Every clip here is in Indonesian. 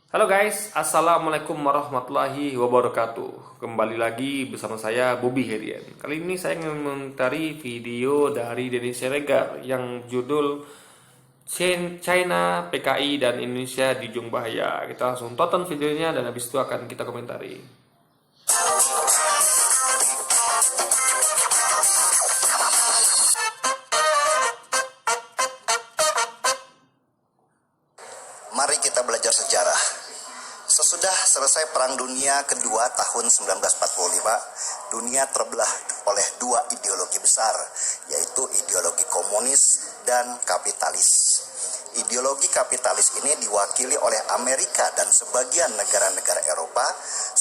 Halo guys, Assalamualaikum warahmatullahi wabarakatuh. Kembali lagi bersama saya Bobby Herian. Kali ini saya ingin mengomentari video dari Denny Siregar yang judul China, PKI, dan Indonesia di ujung bahaya. Kita langsung tonton videonya dan habis itu akan kita komentari. Mari kita belajar sejarah. Sesudah selesai Perang Dunia Kedua tahun 1945, dunia terbelah oleh dua ideologi besar, yaitu ideologi komunis dan kapitalis. Ideologi kapitalis ini diwakili oleh Amerika dan sebagian negara-negara Eropa,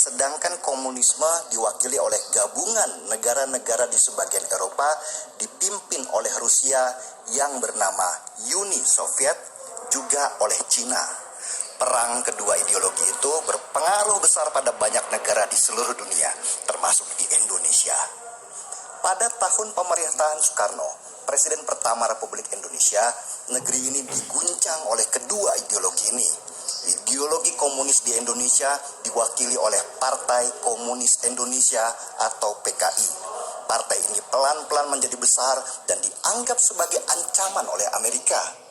sedangkan komunisme diwakili oleh gabungan negara-negara di sebagian Eropa dipimpin oleh Rusia yang bernama Uni Soviet, juga oleh Cina. Perang kedua ideologi itu berpengaruh besar pada banyak negara di seluruh dunia, termasuk di Indonesia. Pada tahun pemerintahan Soekarno, Presiden pertama Republik Indonesia, negeri ini diguncang oleh kedua ideologi ini. Ideologi komunis di Indonesia diwakili oleh Partai Komunis Indonesia atau PKI. Partai ini pelan-pelan menjadi besar dan dianggap sebagai ancaman oleh Amerika.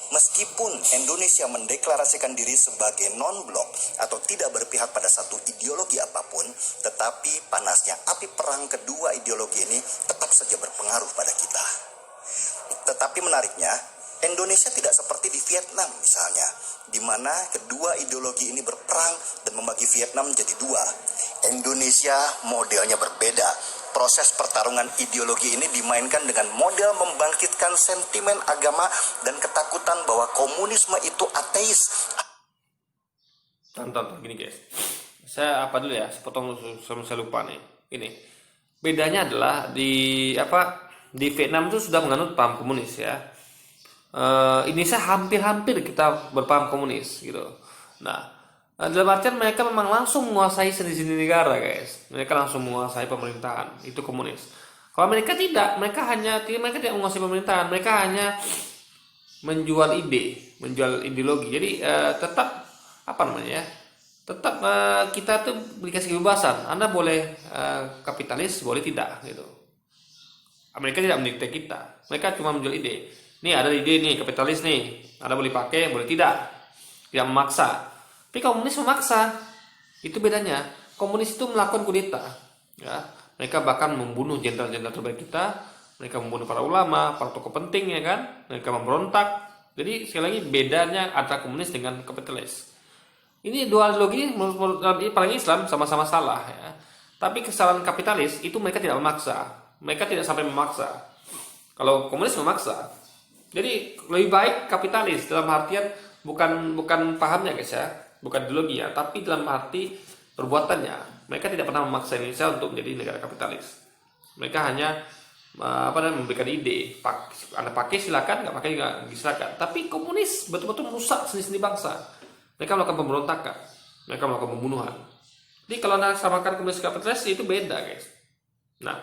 Meskipun Indonesia mendeklarasikan diri sebagai non-blok atau tidak berpihak pada satu ideologi apapun, tetapi panasnya api perang kedua ideologi ini tetap saja berpengaruh pada kita. Tetapi menariknya, Indonesia tidak seperti di Vietnam misalnya, di mana kedua ideologi ini berperang dan membagi Vietnam menjadi dua. Indonesia modelnya berbeda. Proses pertarungan ideologi ini dimainkan dengan model membangkitkan sentimen agama dan ketakutan bahwa komunisme itu ateis. Tonton gini guys. Saya apa dulu ya? Sepotong saya lupa nih. Ini bedanya adalah di Vietnam itu sudah menganut paham komunis ya. Indonesia hampir-hampir kita berpaham komunis gitu. Nah, dalam artian mereka memang langsung menguasai sendiri-sendiri negara guys. Mereka langsung menguasai pemerintahan. Itu komunis. Kalau mereka tidak, mereka tidak menguasai pemerintahan. Mereka hanya menjual ide, menjual ideologi. Jadi tetap apa namanya ya? Tetap kita tuh dikasih kebebasan. Anda boleh kapitalis, boleh tidak gitu. Amerika tidak mendikte kita. Mereka cuma menjual ide. Nih ada ide nih kapitalis nih. Anda boleh pakai, boleh tidak. Tidak memaksa. Tapi komunis memaksa. Itu bedanya. Komunis itu melakukan kudeta. Ya, mereka bahkan membunuh jenderal-jenderal terbaik kita. Mereka membunuh para ulama, para tokoh penting ya kan. Mereka memberontak. Jadi sekali lagi bedanya antara komunis dengan kapitalis. Ini dua ideologi menurut paling Islam sama-sama salah ya. Tapi kesalahan kapitalis itu mereka tidak memaksa. Mereka tidak sampai memaksa. Kalau komunis memaksa. Jadi lebih baik kapitalis dalam artian bukan pahamnya guys ya. Bukan ideologi ya, tapi dalam arti perbuatannya. Mereka tidak pernah memaksa Indonesia untuk menjadi negara kapitalis. Mereka hanya memberikan ide. Anda pakai silakan, nggak pakai nggak silakan. Tapi komunis betul-betul merusak seni-seni bangsa. Mereka melakukan pemberontakan, mereka melakukan pembunuhan. Jadi kalau Anda samakan komunis kapitalis itu beda guys. Nah,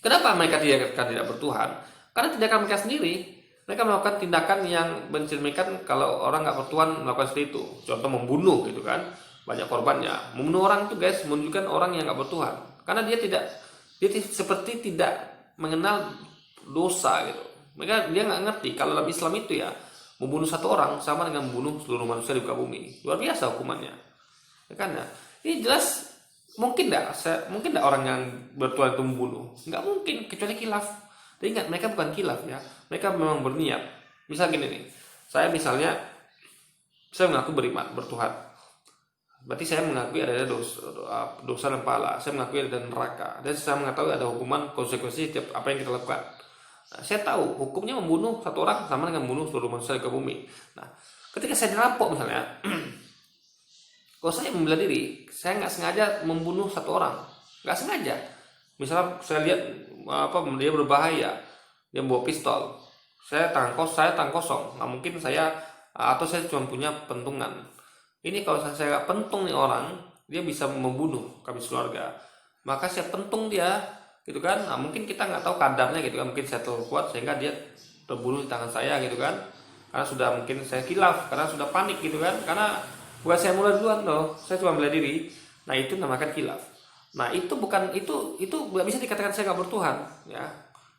kenapa mereka tidak bertuhan? Karena tindakan mereka sendiri. Mereka melakukan tindakan yang mencerminkan kalau orang nggak bertuhan melakukan seperti itu. Contoh membunuh gitu kan, banyak korbannya. Membunuh orang itu guys menunjukkan orang yang nggak bertuhan. Karena dia seperti tidak mengenal dosa gitu. Dia nggak ngerti kalau dalam Islam itu ya membunuh satu orang sama dengan membunuh seluruh manusia di muka bumi. Luar biasa hukumannya. Ya kan ya? Ini jelas mungkin nggak orang yang bertuhan itu membunuh? Nggak mungkin kecuali khilaf. Tapi ingat, mereka bukan khilaf ya. Mereka memang berniat. Misal gini nih. Saya mengaku beriman, bertuhan. Berarti saya mengakui ada dosa dan pahala. Saya mengakui ada neraka. Dan saya mengetahui ada hukuman konsekuensi setiap apa yang kita lakukan. Nah, saya tahu hukumnya membunuh satu orang sama dengan membunuh seluruh manusia di bumi. Nah, ketika saya dirampok misalnya, kalau saya membela diri, saya nggak sengaja membunuh satu orang. Nggak sengaja. Misalnya saya lihat dia berbahaya, dia bawa pistol, saya tangan kosong, nggak mungkin atau saya cuma punya pentungan. Ini kalau saya pentung nih orang, dia bisa membunuh kami keluarga, maka saya pentung dia, gitu kan? Nah, mungkin kita nggak tahu kadarnya gitu kan, mungkin saya terlalu kuat sehingga dia terbunuh di tangan saya gitu kan, karena sudah mungkin saya khilaf, karena sudah panik gitu kan, karena bukan saya mulai duluan loh, saya cuma bela diri. Nah itu namakan khilaf. Nah itu bukan itu nggak bisa dikatakan saya nggak bertuhan, ya,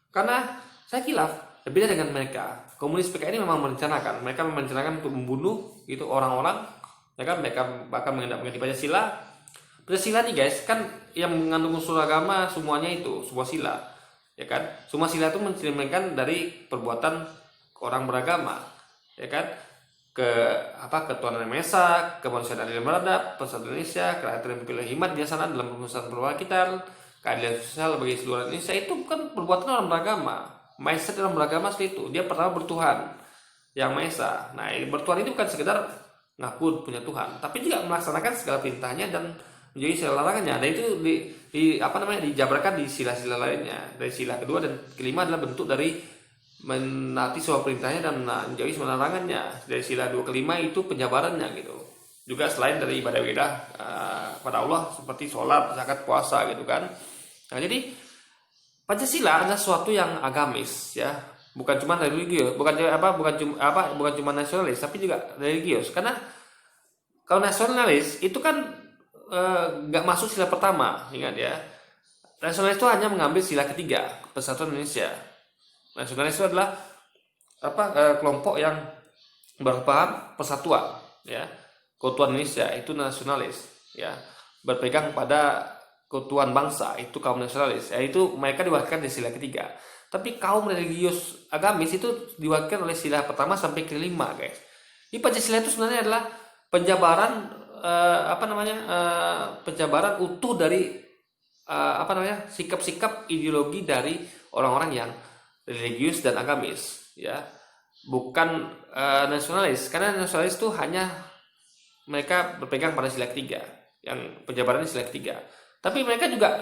karena saya khilaf. Berbeda dengan mereka. Komunis PKI ini memang mereka merencanakan untuk membunuh itu orang-orang, ya kan, mereka bahkan menghendaki Pancasila. Pancasila nih guys, kan yang mengandung unsur agama semuanya itu sebuah sila, ya kan. Semua sila itu mencerminkan dari perbuatan orang beragama, ya kan, ke ketuhanan yang Maha Esa, kemanusiaan adil dan beradab, persatuan Indonesia, kerakyatan yang berpilihan hikmat bijaksana dalam pengurusan perwakilan, keadilan sosial bagi seluruh Indonesia. Itu bukan perbuatan orang beragama. Maha Esa dalam beragama seperti itu. Dia pertama bertuhan, yang Maha Esa. Nah, bertuhan itu bukan sekedar ngaku punya Tuhan, tapi juga melaksanakan segala perintahnya dan menjadi sila larangannya. Dan itu dijabarkan di sila-sila lainnya. Dari sila kedua dan kelima adalah bentuk dari menaati semua perintahnya dan menjauhi semua larangannya. Dari sila 2 ke 5 itu penjabarannya gitu. Juga selain dari ibadah-ibadah pada Allah seperti sholat, zakat, puasa gitu kan. Nah, jadi Pancasila adalah sesuatu yang agamis, ya, bukan cuma religius, bukan cuma nasionalis, tapi juga religius. Karena kalau nasionalis itu kan nggak masuk sila pertama, ingat ya. Nasionalis itu hanya mengambil sila ketiga, persatuan Indonesia. Nasionalis itu adalah kelompok yang berpaham persatuan, ya, keutuhan Indonesia, itu nasionalis, ya, berpegang pada keutuhan bangsa, itu kaum nasionalis, yaitu mereka diwakilkan di sila ketiga. Tapi kaum religius agamis itu diwakilkan oleh sila pertama sampai ke 5 guys. Di Pancasila itu sebenarnya adalah penjabaran penjabaran utuh dari sikap-sikap ideologi dari orang-orang yang religius dan agamis, ya, bukan nasionalis. Karena nasionalis itu hanya mereka berpegang pada sila ketiga, yang penjabarannya sila ketiga. Tapi mereka juga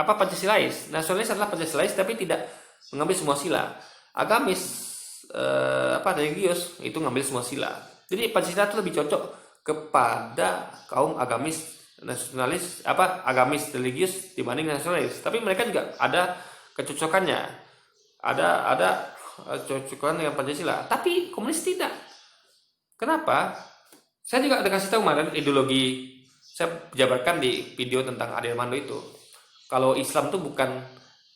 Pancasilais. Nasionalis adalah Pancasilais tapi tidak mengambil semua sila. Agamis religius itu ngambil semua sila. Jadi Pancasila itu lebih cocok kepada kaum agamis nasionalis, agamis religius dibanding nasionalis. Tapi mereka juga ada kecocokannya, ada cocokan dengan Pancasila. Tapi komunis tidak. Kenapa? Saya juga kasih tahu kemarin ideologi, saya jabarkan di video tentang Ade Armando itu. Kalau Islam itu bukan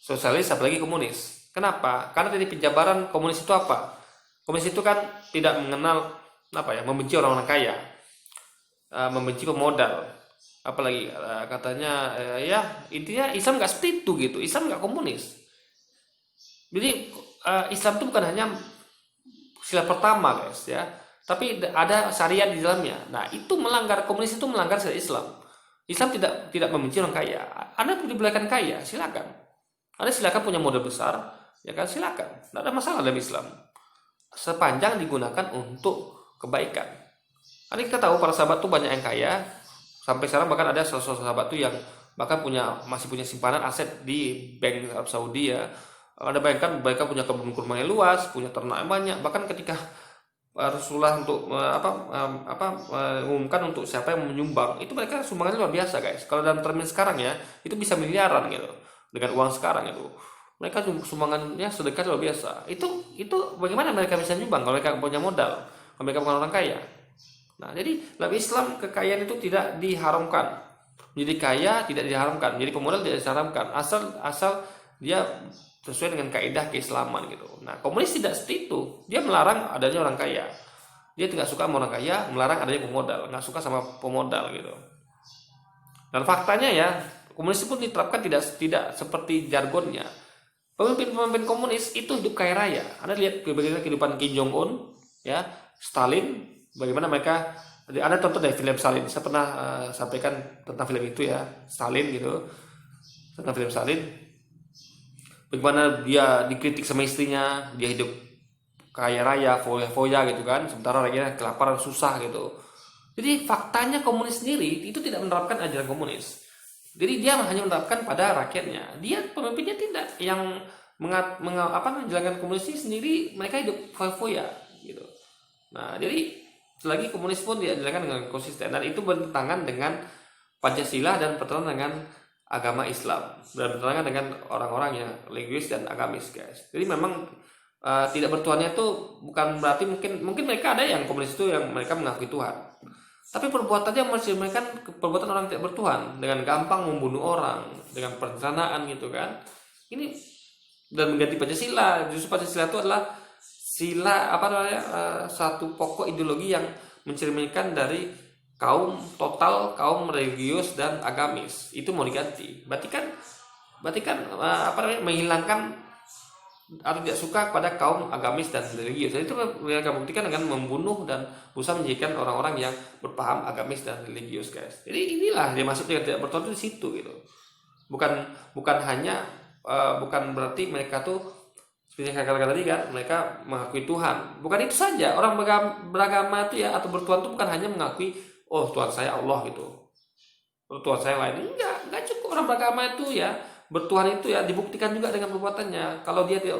sosialis apalagi komunis. Kenapa? Karena dari penjabaran komunis itu apa? Komunis itu kan tidak mengenal membenci orang-orang kaya, membenci pemodal, apalagi katanya intinya Islam nggak seperti itu gitu. Islam nggak komunis. Jadi Islam itu bukan hanya sila pertama guys, ya, tapi ada syariat di dalamnya. Nah itu komunis itu melanggar syariat Islam. Islam tidak membenci orang kaya. Anda dibolehkan kaya, silakan. Anda silakan punya modal besar, ya kan, silakan. Tidak ada masalah dalam Islam, sepanjang digunakan untuk kebaikan. Karena kita tahu para sahabat tuh banyak yang kaya, sampai sekarang bahkan ada sahabat tuh yang bahkan masih punya simpanan aset di bank Arab Saudi, ya. Anda bayangkan mereka punya kebun kurma yang luas, punya ternak yang banyak. Bahkan ketika Rasulullah untuk mengumumkan untuk siapa yang menyumbang, itu mereka sumbangannya luar biasa guys. Kalau dalam termin sekarang ya, itu bisa miliaran gitu dengan uang sekarang itu. Mereka sumbangannya sedekah luar biasa. Itu bagaimana mereka bisa nyumbang kalau mereka punya modal, kalau mereka bukan orang kaya. Nah, jadi dalam Islam kekayaan itu tidak diharamkan. Menjadi kaya tidak diharamkan, menjadi pemodal tidak diharamkan, asal dia sesuai dengan kaidah keislaman gitu. Nah, komunis tidak seperti itu. Dia melarang adanya orang kaya. Dia tidak suka sama orang kaya, melarang adanya pemodal, nggak suka sama pemodal gitu. Dan faktanya ya, komunis pun diterapkan tidak seperti jargonnya. Pemimpin komunis itu hidup kaya raya. Anda lihat bagaimana kehidupan Kim Jong Un, ya, Stalin, bagaimana mereka. Ada contoh dari film Stalin. Saya pernah sampaikan tentang film itu ya, Stalin gitu, tentang film Stalin. Bagaimana dia dikritik sama istrinya, dia hidup kaya raya, foya-foya gitu kan, sementara rakyatnya kelaparan, susah gitu. Jadi faktanya komunis sendiri itu tidak menerapkan ajaran komunis. Jadi dia hanya menerapkan pada rakyatnya. Dia pemimpinnya tidak yang menjalankan komunis sendiri, mereka hidup foya-foya gitu. Nah, jadi selagi komunis pun dia jalankan dengan konsisten, dan itu bertentangan dengan Pancasila dan bertentangan dengan agama Islam, dan bertentangan dengan orang-orang yang religius dan agamis guys. Jadi memang tidak bertuhannya itu bukan berarti mungkin mereka ada yang komunis itu yang mereka mengakui Tuhan, tapi perbuatannya mencerminkan perbuatan orang tidak bertuhan, dengan gampang membunuh orang, dengan perencanaan gitu kan. Ini dan mengganti Pancasila. Justru Pancasila itu adalah sila apa namanya satu pokok ideologi yang mencerminkan dari kaum religius dan agamis. Itu mau diganti. Berarti kan apa namanya menghilangkan atau tidak suka pada kaum agamis dan religius. Dan itu mereka buktikan dengan membunuh dan berusaha menjadikan orang-orang yang berpaham agamis dan religius, guys. Jadi inilah dia maksudnya tidak bertuhan itu di situ gitu. Bukan hanya bukan berarti mereka tuh seperti yang saya katakan tadi kan, mereka mengakui Tuhan. Bukan itu saja. Orang beragama itu ya atau bertuhan itu bukan hanya mengakui oh Tuhan saya Allah gitu. Tuhan saya lain. Enggak cukup orang beragama itu ya. Bertuhan itu ya dibuktikan juga dengan perbuatannya. Kalau dia tidak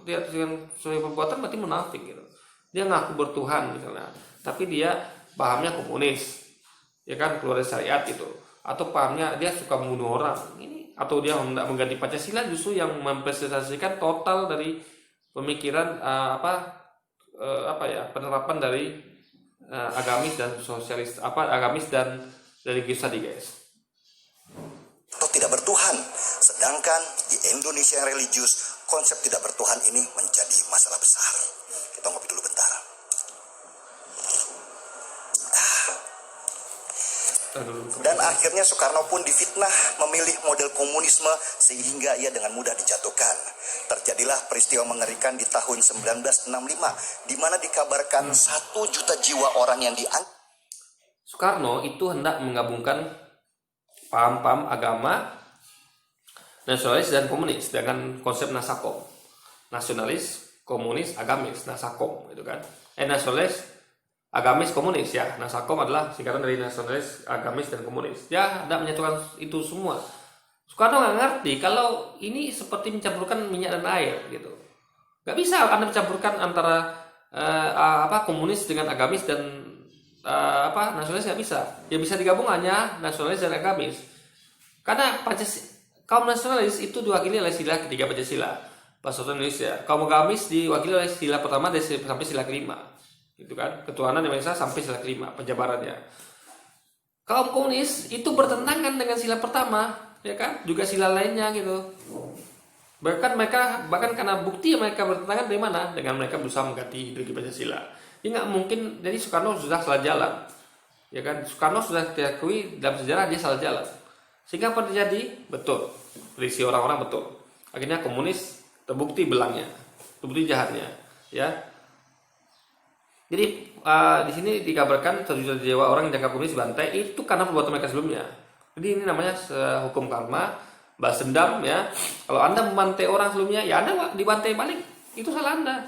dengan sesuai perbuatan berarti munafik gitu. Dia ngaku bertuhan misalnya, tapi dia pahamnya komunis, ya kan, keluar dari syariat itu. Atau pahamnya dia suka membunuh orang. Ini atau dia hendak mengganti Pancasila justru yang mempresentasikan total dari pemikiran penerapan dari agamis dan sosialis agamis dan religius tadi, guys. Atau tidak bertuhan. Sedangkan di Indonesia yang religius, konsep tidak bertuhan ini menjadi masalah besar. Kita ngopi dulu bentar. Dan akhirnya Soekarno pun difitnah memilih model komunisme sehingga ia dengan mudah dijatuhkan. Terjadilah peristiwa mengerikan di tahun 1965 di mana dikabarkan 1 juta jiwa orang yang Soekarno itu hendak menggabungkan paham-paham agama nasionalis dan komunis dengan konsep Nasakom. Nasionalis, komunis, agamis, Nasakom gitu kan. Nasionalis, agamis, komunis ya. Nasakom adalah singkatan dari nasionalis, agamis dan komunis. Ya, hendak menyatukan itu semua. Soekarno nggak ngerti kalau ini seperti mencampurkan minyak dan air gitu. Nggak bisa Anda mencampurkan antara komunis dengan agamis dan nasionalis nggak bisa. Yang bisa digabung hanya nasionalis dan agamis. Karena kaum nasionalis itu diwakili oleh sila ketiga Pancasila, Persatuan Indonesia. Kaum agamis diwakili oleh sila pertama sampai sila kelima, gitu kan? Ketuhanan yang Maha Esa sampai sila kelima, penjabarannya. Kaum komunis itu bertentangan dengan sila pertama, ya kan? Juga sila lainnya gitu. Bahkan karena bukti mereka bertentangan dari mana? Dengan mereka berusaha mengganti ideologi Pancasila. Ini nggak mungkin. Jadi Soekarno sudah salah jalan, ya kan? Soekarno sudah diakui dalam sejarah dia salah jalan. Sehingga apa terjadi? Betul, berisi orang-orang betul. Akhirnya komunis terbukti belangnya, terbukti jahatnya, ya. Jadi di sini dikabarkan 1 juta jiwa orang yang dianggap komunis dibantai itu karena perbuatan mereka sebelumnya. Jadi ini namanya hukum karma, balas dendam ya. Kalau Anda membantai orang sebelumnya, ya Anda dibantai balik. Itu salah Anda.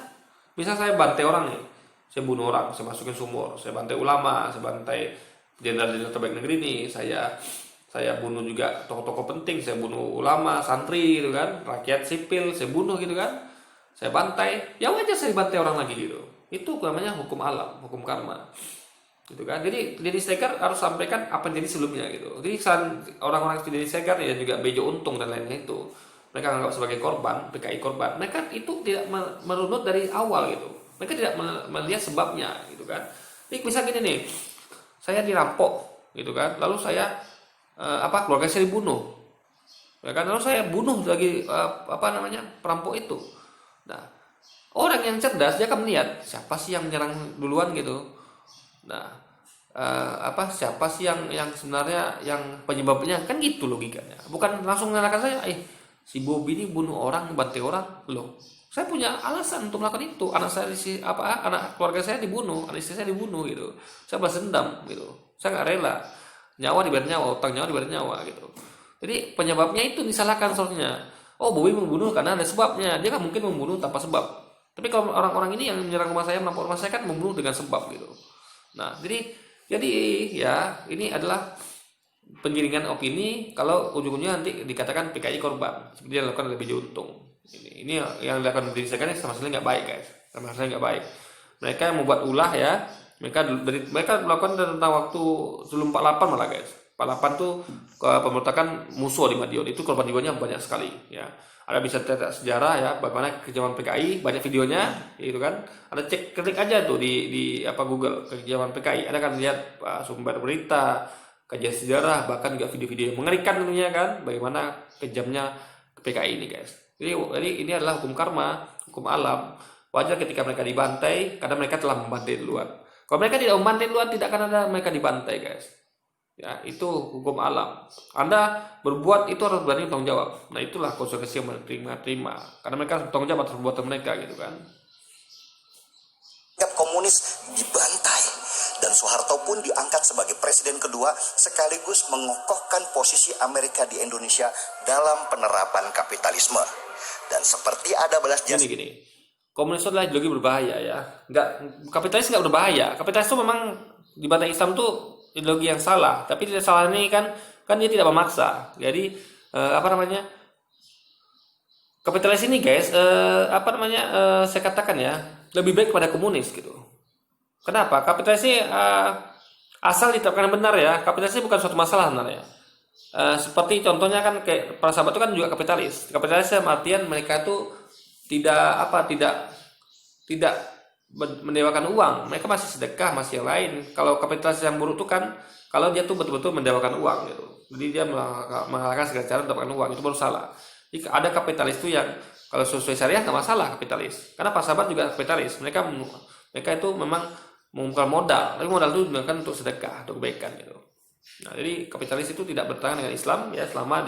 Misal saya bantai orang nih, saya bunuh orang, saya masukin sumur, saya bantai ulama, saya bantai jenderal-jenderal terbaik negeri ini, saya bunuh juga tokoh-tokoh penting, saya bunuh ulama, santri gitu kan, rakyat sipil, saya bunuh gitu kan, saya bantai, ya wajar saya bantai orang lagi gitu. Itu namanya hukum alam, hukum karma, gitu kan. Jadi Denny Stegar harus sampaikan apa yang jadi sebelumnya gitu. Jadi orang-orang seperti Denny Stegar ya juga Bejo Untung dan lainnya itu, mereka anggap sebagai korban, PKI korban. Mereka itu tidak merunut dari awal gitu. Mereka tidak melihat sebabnya gitu kan. Jadi bisa gini nih, saya dirampok gitu kan, lalu saya keluarga saya dibunuh, ya kan, lalu saya bunuh lagi perampok itu. Nah, orang yang cerdas dia akan melihat siapa sih yang menyerang duluan gitu. Nah, siapa sih yang sebenarnya yang penyebabnya, kan gitu logikanya. Bukan langsung menyalahkan saya, si Bobi ini bunuh orang, bantai orang, loh. Saya punya alasan untuk melakukan itu. Anak keluarga saya dibunuh, anak istri saya dibunuh gitu. Saya balas dendam gitu. Saya nggak rela. Nyawa dibayar nyawa, utang nyawa dibayar nyawa gitu. Jadi penyebabnya itu disalahkan soalnya. Oh, Bobi membunuh karena ada sebabnya. Dia kan mungkin membunuh tanpa sebab. Tapi kalau orang-orang ini yang menyerang rumah saya, merampok rumah saya kan membunuh dengan sebab gitu. Nah, jadi ya ini adalah penggiringan opini kalau ujung-ujungnya nanti dikatakan PKI korban seperti yang dilakukan oleh Bejo Untung. Ini yang dilakukan di Indonesia sama sekali nggak baik, guys. Sama sekali nggak baik. Mereka yang membuat ulah ya. Mereka melakukan tentang waktu sebelum 48 malah, guys. 48 tuh pemberontakan musuh di Madiun, itu korban jiwanya banyak sekali ya. Ada bisa cetak sejarah ya, bagaimana kekejaman PKI, banyak videonya, gitu kan. Ada ketik aja tuh di apa Google kekejaman PKI. Ada kan lihat sumber berita, kajian sejarah, bahkan juga video-video yang mengerikan tentunya kan, bagaimana kejamnya PKI ini guys. Jadi ini adalah hukum karma, hukum alam. Wajar ketika mereka dibantai, karena mereka telah membantai duluan. Kalau mereka tidak membantai duluan, tidak akan ada mereka dibantai guys. Ya, itu hukum alam. Anda berbuat itu harus berani bertanggung jawab. Nah, itulah konsekuensi yang terima. Karena mereka bertanggung jawab atas perbuatan mereka gitu kan. Komunis dibantai dan Soeharto pun diangkat sebagai presiden kedua sekaligus mengokohkan posisi Amerika di Indonesia dalam penerapan kapitalisme. Dan seperti ada balas jasa. Gini. Komunis itu adalah ideologi berbahaya ya. Kapitalis nggak berbahaya. Kapitalis itu memang di mata Islam tuh ideologi yang salah, tapi tidak salah ini kan dia tidak memaksa. Jadi kapitalis ini guys saya katakan ya lebih baik pada komunis gitu. Kenapa? Kapitalis ini asal diterapkan benar ya. Kapitalis ini bukan suatu masalah sebenarnya. Seperti contohnya kan kayak para sahabat itu kan juga kapitalis. Kapitalis dalam artian mereka tuh tidak mendewakan uang, mereka masih sedekah, masih yang lain. Kalau kapitalis yang buruk itu kan kalau dia tuh betul-betul mendewakan uang gitu, jadi dia mengalahkan segala cara mendapatkan uang, itu baru salah. Jadi ada kapitalis itu yang kalau sesuai syariah nggak masalah kapitalis, karena para sahabat juga kapitalis, mereka itu memang mengumpulkan modal, tapi modal itu digunakan untuk sedekah, untuk kebaikan gitu. Nah, jadi kapitalis itu tidak bertentangan dengan Islam ya, selama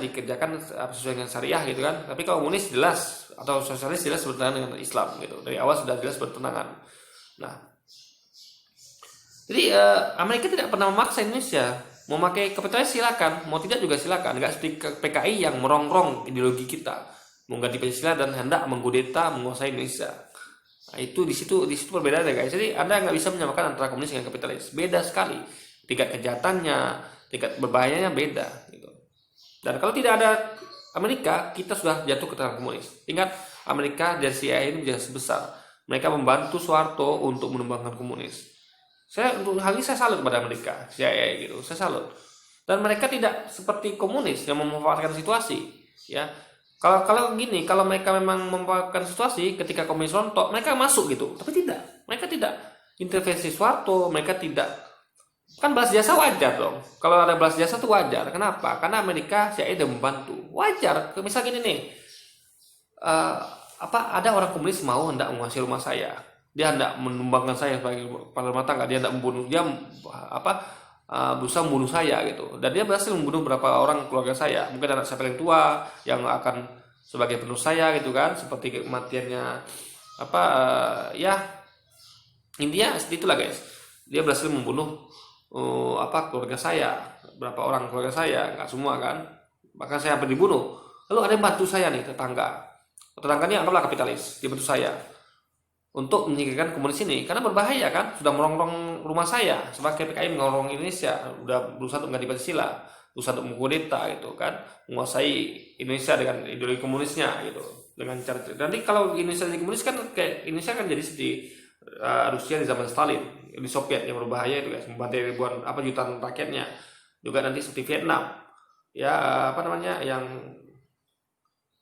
dikerjakan sesuai dengan syariah gitu kan. Tapi kalau komunis jelas atau sosialis jelas bertentangan dengan Islam gitu, dari awal sudah jelas bertentangan. Nah, jadi Amerika tidak pernah memaksa Indonesia mau pakai kapitalis, silakan, mau tidak juga silakan. Nggak seperti PKI yang merongrong ideologi kita, mengganti Pancasila dan hendak mengkudeta menguasai Indonesia. Nah, itu di situ perbedaannya guys. Jadi Anda nggak bisa menyamakan antara komunis dengan kapitalis, beda sekali. Tingkat kejahatannya, tingkat berbahayanya beda gitu. Dan kalau tidak ada Amerika, kita sudah jatuh ke tangan komunis. Ingat, Amerika dan CIA ini menjadi sebesar. Mereka membantu Soeharto untuk menumbangkan komunis. Untuk hal ini saya salut pada Amerika, CIA gitu. Saya salut. Dan mereka tidak seperti komunis yang memanfaatkan situasi. Ya, kalau mereka memang memanfaatkan situasi ketika komunis rontok, mereka masuk gitu. Tapi tidak, mereka tidak intervensi Soeharto, mereka tidak. Kan balas jasa wajar dong. Kalau ada balas jasa tuh wajar. Kenapa? Karena Amerika CIA udah membantu. Wajar. Misal gini nih. Ada orang komunis hendak menguasai rumah saya. Dia hendak menumbangkan saya sebagai kepala rumah tangga. Dia hendak membunuh. Dia berusaha membunuh saya gitu. Dan dia berhasil membunuh beberapa orang keluarga saya. Mungkin anak saya paling tua yang akan sebagai penerus saya gitu kan. Seperti kematiannya intinya seperti itulah guys. Dia berhasil membunuh keluarga saya, berapa orang keluarga saya, nggak semua kan, bahkan saya hampir dibunuh. Lalu ada yang bantu saya nih, tetangganya anggaplah kapitalis, dia bantu saya untuk menyingkirkan komunis ini, karena berbahaya kan, sudah merongrong rumah saya sebagai PKI, merongrong Indonesia, udah berusaha untuk mengganti Pancasila, berusaha untuk mengkudeta gitu kan, menguasai Indonesia dengan ideologi komunisnya gitu, dengan cara. Nanti kalau Indonesia jadi komunis kan kayak Indonesia kan jadi seperti Rusia di zaman Stalin, di Soviet yang berbahaya itu guys, membantai ribuan jutaan rakyatnya. Juga nanti seperti Vietnam ya, yang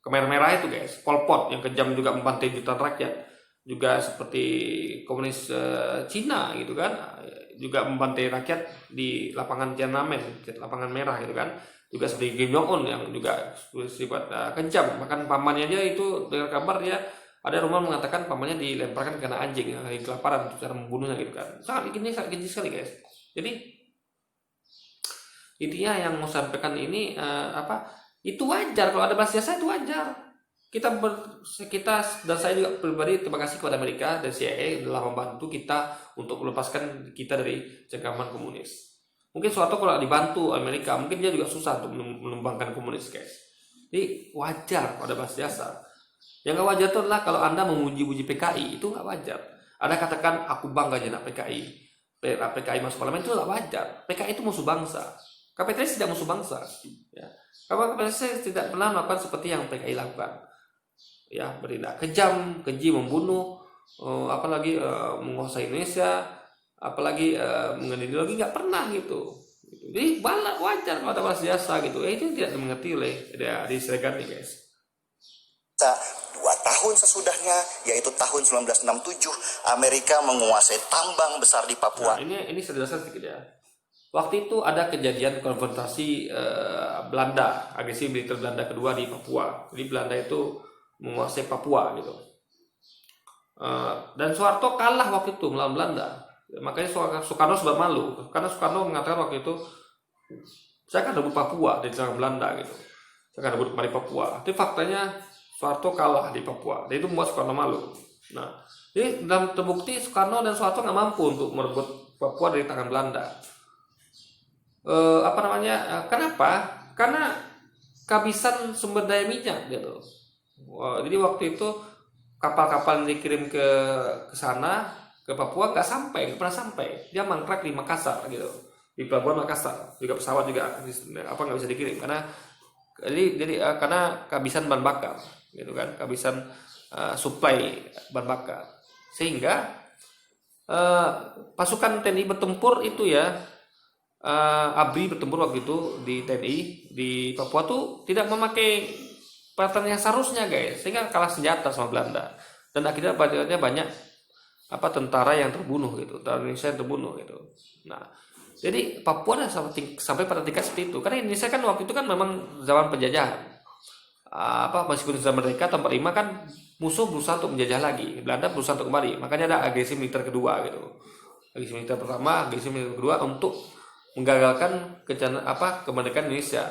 Khmer Merah itu guys, Pol Pot yang kejam juga membantai jutaan rakyat. Juga seperti komunis Cina gitu kan, juga membantai rakyat di lapangan Tiananmen, lapangan merah gitu kan. Juga seperti Kim Jong Un yang juga sifat kejam, bahkan pamannya aja itu dengan kabar dia ada rumor mengatakan pamannya dilemparkan kena anjing lagi kelaparan, cara membunuhnya gitu kan. Sangat keji sekali guys. Jadi intinya yang mau sampaikan ini itu wajar kalau ada balas jasa, itu wajar. Kita dan saya juga pribadi terima kasih kepada Amerika dan CIA telah membantu kita untuk melepaskan kita dari cengkraman komunis. Mungkin suatu kalau dibantu Amerika, mungkin dia juga susah untuk menumbangkan komunis guys. Jadi wajar kalau ada balas jasa. Yang gak wajar itu adalah kalau Anda memuji-muji PKI, itu gak wajar. Anda katakan, aku bangga jadi PKI. PKI masuk parlemen, itu gak wajar. PKI itu musuh bangsa. Kapitalis tidak musuh bangsa. Ya. Karena kapitalis tidak pernah melakukan seperti yang PKI lakukan. Ya, bertindak kejam, keji, membunuh, menguasai Indonesia, apalagi mengenai ideologi, gak pernah gitu. gitu. Jadi balak wajar kalau ada balas jasa gitu. Itu tidak dimengerti oleh di Sergap nih guys. 2 tahun sesudahnya, yaitu tahun 1967, Amerika menguasai tambang besar di Papua. Nah, ini saya jelaskan sedikit ya. Waktu itu ada kejadian konfrontasi Belanda, agresi militer Belanda kedua di Papua. Jadi Belanda itu menguasai Papua gitu. Dan Soeharto kalah waktu itu melawan Belanda. Makanya Soekarno sudah malu karena Soekarno mengatakan waktu itu, saya akan rebut Papua dari tangan Belanda gitu. Saya akan rebut kembali Papua. Tapi faktanya Soeharto kalah di Papua. Dan itu membuat Soekarno malu. Nah, jadi dalam terbukti Soekarno dan Soeharto nggak mampu untuk merebut Papua dari tangan Belanda. Kenapa? Karena kehabisan sumber daya minyak gitu. Jadi waktu itu kapal-kapal yang dikirim ke sana, ke Papua nggak pernah sampai. Dia mangkrak di Makassar gitu, di pelabuhan Makassar. Juga pesawat juga nggak bisa dikirim karena karena kehabisan bahan bakar gitu kan, kehabisan suplai bahan bakar. Sehingga pasukan TNI bertempur itu ya, ABRI bertempur waktu itu di TNI di Papua tuh tidak memakai peralatan yang seharusnya guys, sehingga kalah senjata sama Belanda dan akhirnya banyak tentara yang terbunuh gitu, tentara Indonesia yang terbunuh gitu. Nah, jadi Papua sampai pada tingkat seperti itu karena Indonesia kan waktu itu kan memang zaman penjajahan. Meskipun sudah merdeka tahun 45 kan musuh berusaha untuk menjajah lagi, Belanda berusaha untuk kembali, makanya ada agresi militer kedua gitu. Agresi militer pertama, agresi militer kedua untuk menggagalkan kemerdekaan Indonesia.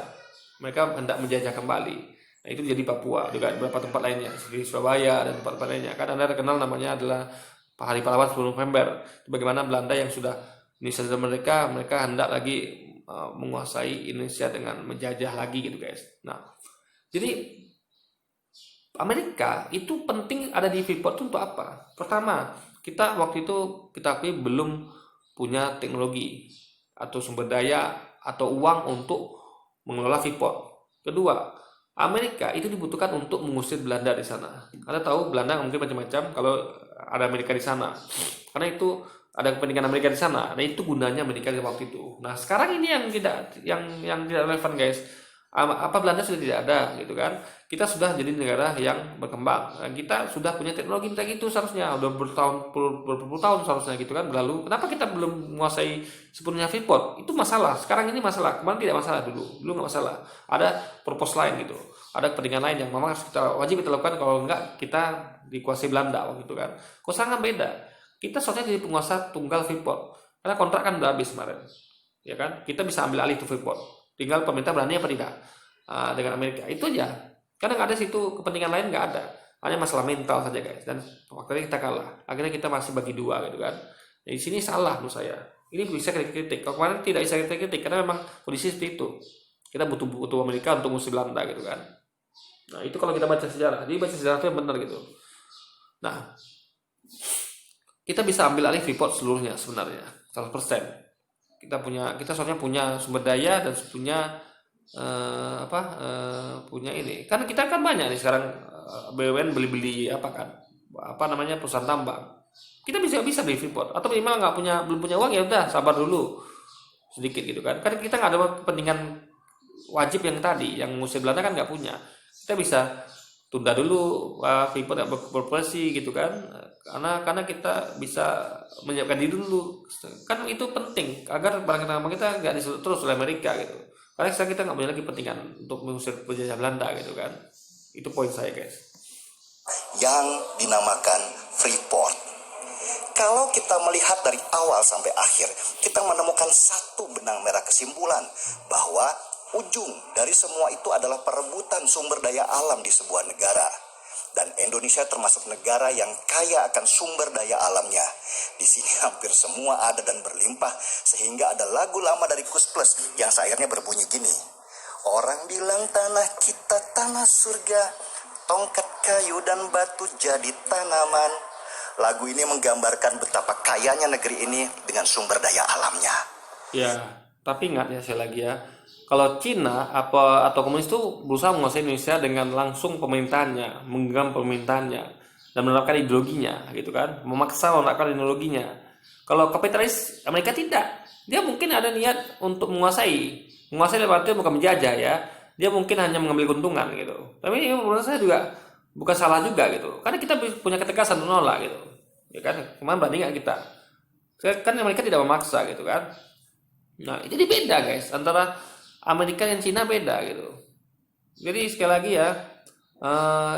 Mereka hendak menjajah kembali. Nah, itu jadi Papua, juga beberapa tempat lainnya seperti Surabaya dan tempat lainnya. Kan Anda terkenal namanya adalah Hari Pahlawan 10 November. Bagaimana Belanda yang sudah Indonesia sudah merdeka, mereka hendak lagi menguasai Indonesia dengan menjajah lagi gitu guys. Nah, jadi Amerika itu penting ada di Freeport itu untuk apa? Pertama, kita waktu itu kita akui belum punya teknologi atau sumber daya atau uang untuk mengelola Freeport. Kedua, Amerika itu dibutuhkan untuk mengusir Belanda di sana. Anda tahu Belanda mungkin macam-macam kalau ada Amerika di sana. Karena itu ada kepentingan Amerika di sana. Nah, itu gunanya Amerika di waktu itu. Nah, sekarang ini yang tidak relevan guys. Belanda sudah tidak ada gitu kan. Kita sudah jadi negara yang berkembang. Nah, kita sudah punya teknologi kayak gitu seharusnya udah berpuluh tahun seharusnya gitu kan berlalu. Kenapa kita belum menguasai sepenuhnya Freeport? Itu masalah. Sekarang ini masalah. Kemarin tidak masalah dulu. Dulu nggak masalah. Ada purpose lain gitu. Ada kepentingan lain yang memang wajib kita lakukan, kalau enggak kita dikuasai Belanda gitu kan. Kok sangat beda. Kita soalnya jadi penguasa tunggal Freeport. Karena kontrak kan udah habis kemarin. Ya kan? Kita bisa ambil alih itu Freeport. Tinggal pemerintah berani apa tidak dengan Amerika, itu aja. Karena nggak ada situ kepentingan lain, nggak ada, hanya masalah mental saja guys. Dan waktu kita kalah, akhirnya kita masih bagi dua gitu kan. Di sini salah menurut saya. Ini bisa kritik. Kalau kemarin tidak bisa kritik karena memang kondisi seperti itu. Kita butuh Amerika untuk musuh Belanda gitu kan. Nah itu kalau kita baca sejarah, jadi baca sejarah itu yang benar gitu. Nah kita bisa ambil alih Freeport seluruhnya sebenarnya 100%. Kita soalnya punya sumber daya dan punya punya ini. Kan kita kan banyak nih sekarang BUMN beli perusahaan tambang. Kita bisa beli Freeport atau minimal belum punya uang, ya udah sabar dulu sedikit gitu kan. Karena kita nggak ada kepentingan wajib yang tadi, yang ngusir Belanda kan nggak punya. Kita bisa tunda dulu Freeport beroperasi gitu kan, karena kita bisa menyiapkan diri dulu kan, itu penting agar barang kita nggak disuruh terus oleh Amerika gitu, karena sekarang kita nggak punya lagi kepentingan untuk mengusir penjajah Belanda gitu kan. Itu poin saya guys, yang dinamakan Freeport. Kalau kita melihat dari awal sampai akhir, kita menemukan satu benang merah kesimpulan bahwa ujung dari semua itu adalah perebutan sumber daya alam di sebuah negara. Dan Indonesia termasuk negara yang kaya akan sumber daya alamnya. Di sini hampir semua ada dan berlimpah, sehingga ada lagu lama dari Kus Plus yang akhirnya berbunyi gini. Orang bilang tanah kita tanah surga, tongkat kayu dan batu jadi tanaman. Lagu ini menggambarkan betapa kayanya negeri ini dengan sumber daya alamnya. Ya, tapi ingat ya saya lagi ya, kalau Cina atau komunis itu berusaha menguasai Indonesia dengan langsung pemerintahannya, menggenggam pemerintahannya dan menerapkan ideologinya gitu kan, memaksa menerapkan ideologinya. Kalau kapitalis Amerika tidak, dia mungkin ada niat untuk menguasai dalam arti bukan menjajah ya, dia mungkin hanya mengambil keuntungan gitu. Tapi ini menurut saya juga bukan salah juga gitu, karena kita punya ketegasan menolak gitu, ya kan? Kemarin berani nggak kita? Kan Amerika tidak memaksa gitu kan. Nah, jadi beda guys, antara Amerika dan Cina beda gitu. Jadi sekali lagi ya, eh,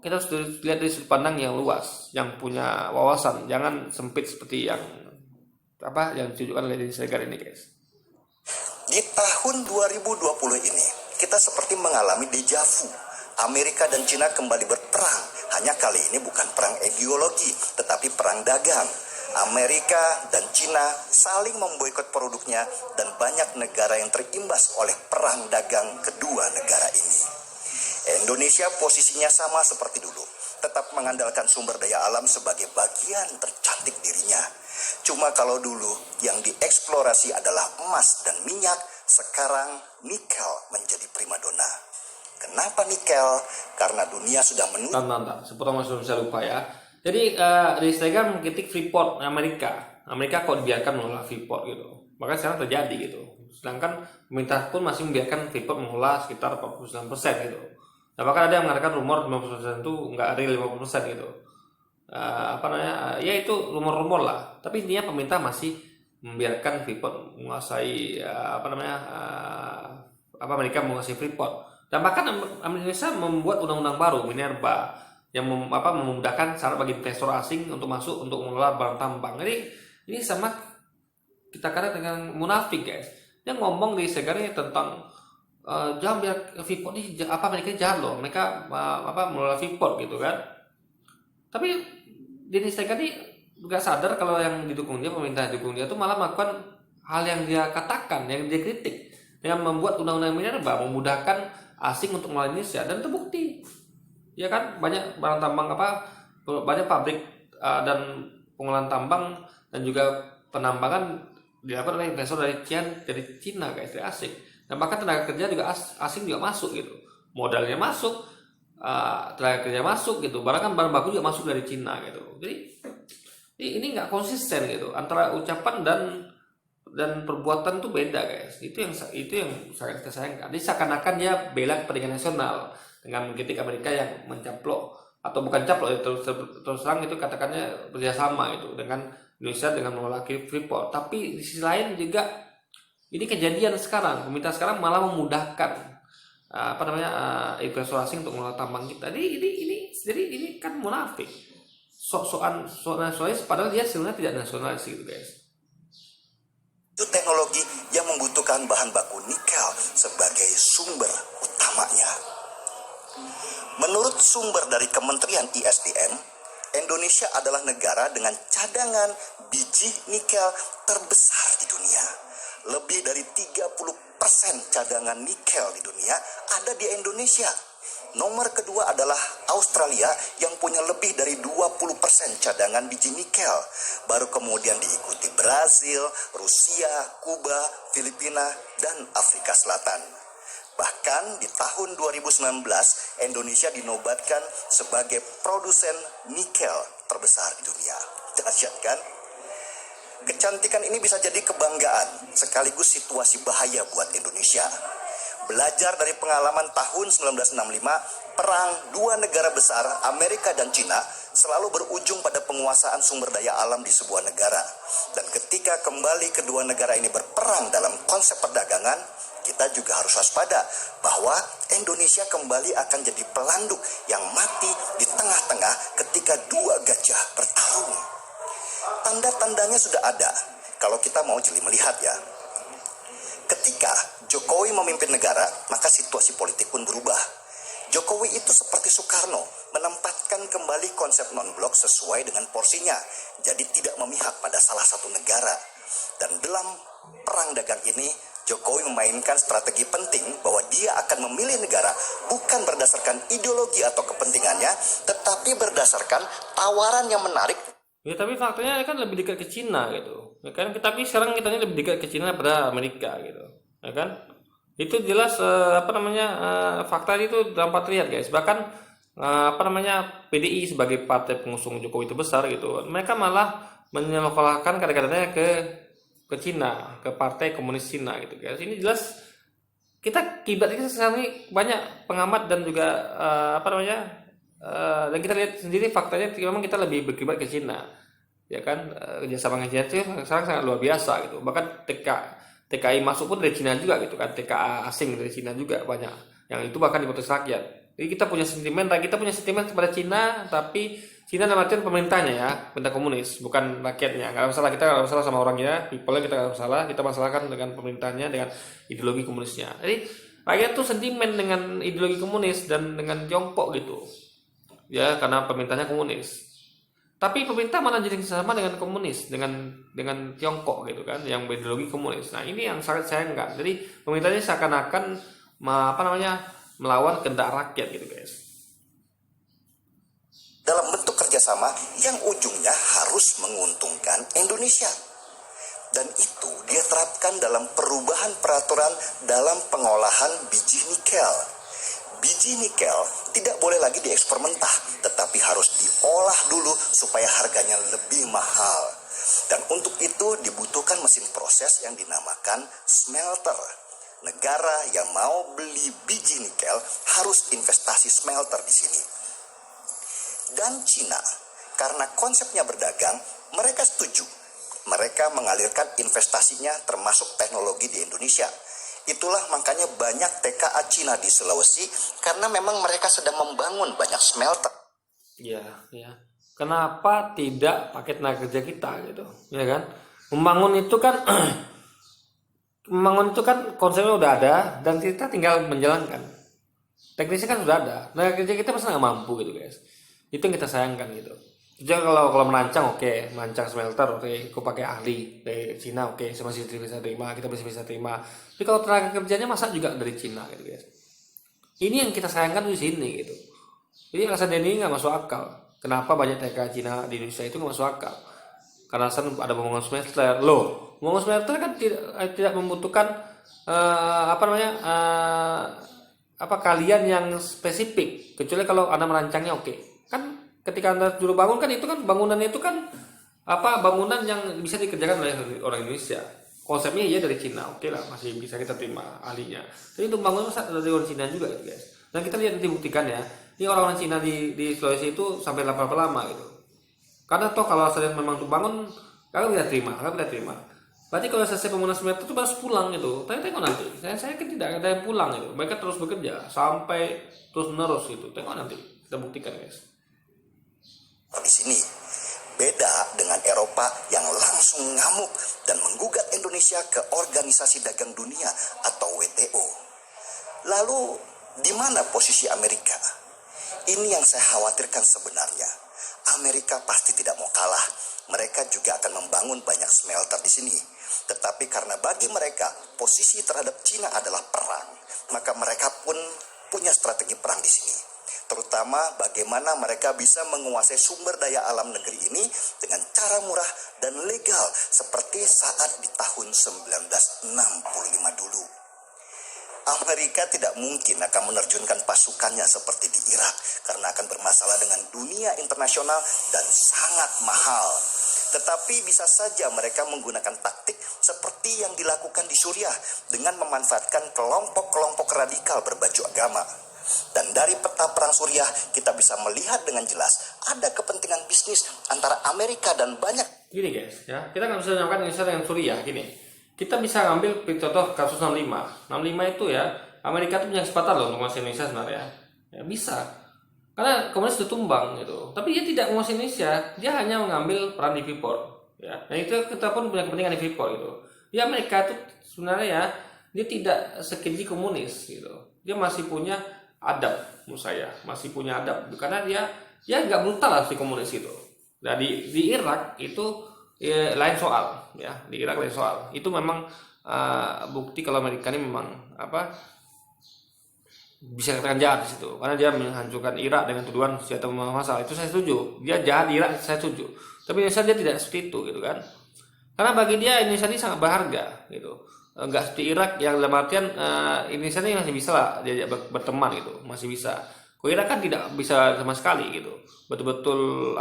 kita harus lihat dari sudut pandang yang luas, yang punya wawasan, jangan sempit seperti yang ditunjukkan oleh Dennis Regar ini guys. Di tahun 2020 ini, kita seperti mengalami deja vu. Amerika dan Cina kembali berperang. Hanya kali ini bukan perang ideologi, tetapi perang dagang. Amerika dan Cina saling memboikot produknya dan banyak negara yang terimbas oleh perang dagang kedua negara ini. Indonesia posisinya sama seperti dulu, tetap mengandalkan sumber daya alam sebagai bagian tercantik dirinya. Cuma kalau dulu yang dieksplorasi adalah emas dan minyak, sekarang nikel menjadi primadona. Kenapa nikel? Karena dunia sudah menuju. Sepotong langsung saya lupa ya. Jadi di Instagram mengkritik Freeport Amerika. Amerika kok dibiarkan mengelola Freeport gitu. Maka sekarang terjadi gitu. Sedangkan pemerintah pun masih membiarkan Freeport mengelola sekitar 49% gitu. Nah, bahkan ada yang mengatakan rumor 50% itu nggak real 50% gitu. Ya itu rumor-rumor lah. Tapi intinya pemerintah masih membiarkan Freeport menguasai Amerika menguasai Freeport. Dan bahkan Indonesia membuat undang-undang baru Minerba yang memudahkan syarat bagi investor asing untuk masuk untuk mengelola barang tambang. Jadi ini sama kita kata dengan munafik guys. Dia ngomong di segarnya tentang jangan biar Freeport ini mereka jahat loh, mereka mengelola Freeport gitu kan. Tapi Dennis Regar ini juga sadar kalau yang didukung dia, pemerintah didukung dia itu malah melakukan hal yang dia katakan, yang dia kritik dengan membuat undang-undang Minerba memudahkan asing untuk mengelola Indonesia, dan terbukti ya kan, banyak barang tambang banyak pabrik dan pengolahan tambang dan juga penambangan dilakukan oleh investor dari Cina guys, dari asing. Dan bahkan tenaga kerja juga asing juga masuk gitu, modalnya masuk, tenaga kerja masuk gitu, barang baku juga masuk dari Cina gitu. Jadi ini nggak konsisten gitu, antara ucapan dan perbuatan tuh beda guys. Itu yang sangat kita sayangkan. Jadi seakan-akan dia bela kepentingan nasional dengan mengkritik Amerika yang mencaplok atau bukan caplok, terus terang itu katakannya kerjasama itu dengan Indonesia dengan mengelola Freeport. Tapi di sisi lain juga ini kejadian sekarang, pemerintah sekarang malah memudahkan investor asing untuk mengelola tambang kita. Jadi ini kan munafik, sok-sokan nasionalis padahal dia sebenarnya tidak nasionalis gitu guys. Itu teknologi yang membutuhkan bahan baku nikel sebagai sumber utamanya. Menurut sumber dari Kementerian ISDN, Indonesia adalah negara dengan cadangan biji nikel terbesar di dunia. Lebih dari 30% cadangan nikel di dunia ada di Indonesia. Nomor kedua adalah Australia yang punya lebih dari 20% cadangan biji nikel. Baru kemudian diikuti Brazil, Rusia, Kuba, Filipina, dan Afrika Selatan. Bahkan di tahun 2019, Indonesia dinobatkan sebagai produsen nikel terbesar di dunia. Dahsyat kan? Kecantikan ini bisa jadi kebanggaan, sekaligus situasi bahaya buat Indonesia. Belajar dari pengalaman tahun 1965, perang dua negara besar, Amerika dan Cina, selalu berujung pada penguasaan sumber daya alam di sebuah negara. Dan ketika kembali kedua negara ini berperang dalam konsep perdagangan, kita juga harus waspada bahwa Indonesia kembali akan jadi pelanduk yang mati di tengah-tengah ketika dua gajah bertarung. Tanda-tandanya sudah ada, kalau kita mau jeli melihat ya. Ketika Jokowi memimpin negara, maka situasi politik pun berubah. Jokowi itu seperti Soekarno, menempatkan kembali konsep non-blok sesuai dengan porsinya, jadi tidak memihak pada salah satu negara. Dan dalam perang dagang ini, Jokowi memainkan strategi penting bahwa dia akan memilih negara bukan berdasarkan ideologi atau kepentingannya, tetapi berdasarkan tawaran yang menarik. Ya tapi faktanya kan lebih dekat ke Cina gitu, ya kan? Tapi sekarang kita ini lebih dekat ke Cina pada Amerika gitu, ya kan? Itu jelas fakta itu dapat terlihat guys. Bahkan PDI sebagai partai pengusung Jokowi itu besar gitu, mereka malah menyekolahkan kader-kadernya ke Cina, ke Partai Komunis Cina gitu guys. Ini jelas kita kibatnya sekarang ini banyak pengamat dan juga apa namanya dan kita lihat sendiri faktanya memang kita lebih berkibat ke Cina, ya kan. Kerjasama dengan Cina itu sekarang sangat luar biasa gitu. Bahkan TKI masuk pun dari Cina juga gitu kan, TKA asing dari Cina juga banyak, yang itu bahkan diprotes rakyat. Jadi kita punya sentimen kepada Cina, tapi Cina dalam artian pemerintahnya ya, pemerintah komunis, bukan rakyatnya. Nggak ada masalah, kita nggak ada masalah sama orangnya, people-nya kita nggak ada masalah, kita masalahkan dengan pemerintahnya, dengan ideologi komunisnya. Jadi rakyat tuh sentimen dengan ideologi komunis dan dengan Tiongkok gitu, ya karena pemerintahnya komunis. Tapi pemerintah malah jadi sama dengan komunis, dengan Tiongkok gitu kan, yang berideologi komunis. Nah ini yang sangat sayangkan. Jadi pemerintahnya seakan-akan apa namanya melawan kehendak rakyat gitu guys. Dalam bentuk kerjasama yang ujungnya harus menguntungkan Indonesia. Dan itu dia terapkan dalam perubahan peraturan dalam pengolahan biji nikel. Biji nikel tidak boleh lagi diekspor mentah, tetapi harus diolah dulu supaya harganya lebih mahal. Dan untuk itu dibutuhkan mesin proses yang dinamakan smelter. Negara yang mau beli biji nikel harus investasi smelter di sini. Dan Cina, karena konsepnya berdagang, mereka setuju. Mereka mengalirkan investasinya termasuk teknologi di Indonesia. Itulah makanya banyak TKA Cina di Sulawesi, karena memang mereka sedang membangun banyak smelter. Ya, ya. Kenapa tidak pakai tenaga kerja kita gitu, ya kan? Membangun itu kan konsepnya udah ada dan kita tinggal menjalankan. Teknisnya kan sudah ada. Tenaga kerja kita pasti nggak mampu gitu guys. Itu yang kita sayangkan gitu. Jadi kalau merancang oke, merancang smelter oke, aku pakai ahli dari Cina oke, saya masih bisa terima, kita masih bisa terima. Tapi kalau tenaga kerjanya masa juga dari Cina gitu guys. Ini yang kita sayangkan di sini gitu. Jadi alasan ini nggak masuk akal. Kenapa banyak TK Cina di Indonesia itu nggak masuk akal? Karena alasan ada pembangunan smelter. Loh, pembangunan smelter kan tidak membutuhkan apa namanya apa kalian yang spesifik. Kecuali kalau Anda merancangnya oke. Kan ketika Anda juru bangun kan itu kan bangunannya itu kan apa bangunan yang bisa dikerjakan oleh orang Indonesia. Konsepnya ya dari Cina, oke lah masih bisa kita terima ahlinya. Tapi untuk bangun masa dari orang Cina juga gitu guys. Dan kita lihat dibuktikan ya, ini orang-orang Cina di Sulawesi itu sampai berapa lama gitu. Karena toh kalau saya memang untuk bangun, kalian tidak terima. Berarti kalau selesai pembangunan smelter itu baru pulang gitu. Tengok nanti, saya kan tidak ada yang pulang gitu. Mereka terus bekerja sampai terus menerus gitu. Tengok nanti, kita buktikan guys. Di sini beda dengan Eropa yang langsung ngamuk dan menggugat Indonesia ke Organisasi Dagang Dunia atau WTO. Lalu di mana posisi Amerika? Ini yang saya khawatirkan sebenarnya. Amerika pasti tidak mau kalah. Mereka juga akan membangun banyak smelter di sini. Tetapi karena bagi mereka posisi terhadap Cina adalah perang, maka mereka pun punya strategi perang di sini. Terutama bagaimana mereka bisa menguasai sumber daya alam negeri ini dengan cara murah dan legal seperti saat di tahun 1965 dulu. Amerika tidak mungkin akan menerjunkan pasukannya seperti di Irak karena akan bermasalah dengan dunia internasional dan sangat mahal. Tetapi bisa saja mereka menggunakan taktik seperti yang dilakukan di Suriah dengan memanfaatkan kelompok-kelompok radikal berbaju agama. Dan dari peta perang Suriah kita bisa melihat dengan jelas ada kepentingan bisnis antara Amerika dan banyak. Gini guys, ya kita nggak bisa menyamakan Indonesia dengan Suriah. Gini, kita bisa ngambil contoh kasus 65 itu ya, Amerika tuh punya kesempatan loh untuk menguasai Indonesia sebenarnya. Ya bisa, karena komunis itu tumbang gitu. Tapi dia tidak menguasai Indonesia, dia hanya mengambil peran di Freeport. Ya, dan itu kita pun punya kepentingan di Freeport gitu. Ya Amerika itu sebenarnya ya, dia tidak sekeji komunis gitu. Dia masih punya adab, menurut saya masih punya adab karena dia ya nggak brutal lah si komunis itu. Nah di Irak itu lain soal ya, di Irak lain soal. Itu memang bukti kalau Amerika ini memang apa bisa dikatakan jahat di situ karena dia menghancurkan Irak dengan tuduhan senjata massal. Itu saya setuju, dia jahat di Irak saya setuju. Tapi Indonesia dia tidak seperti itu gitu kan, karena bagi dia Indonesia ini sangat berharga gitu. Enggak seperti Irak yang dalam artian Indonesia ini masih bisa lah diajak berteman gitu, masih bisa. Kalau Irak kan tidak bisa sama sekali gitu, betul-betul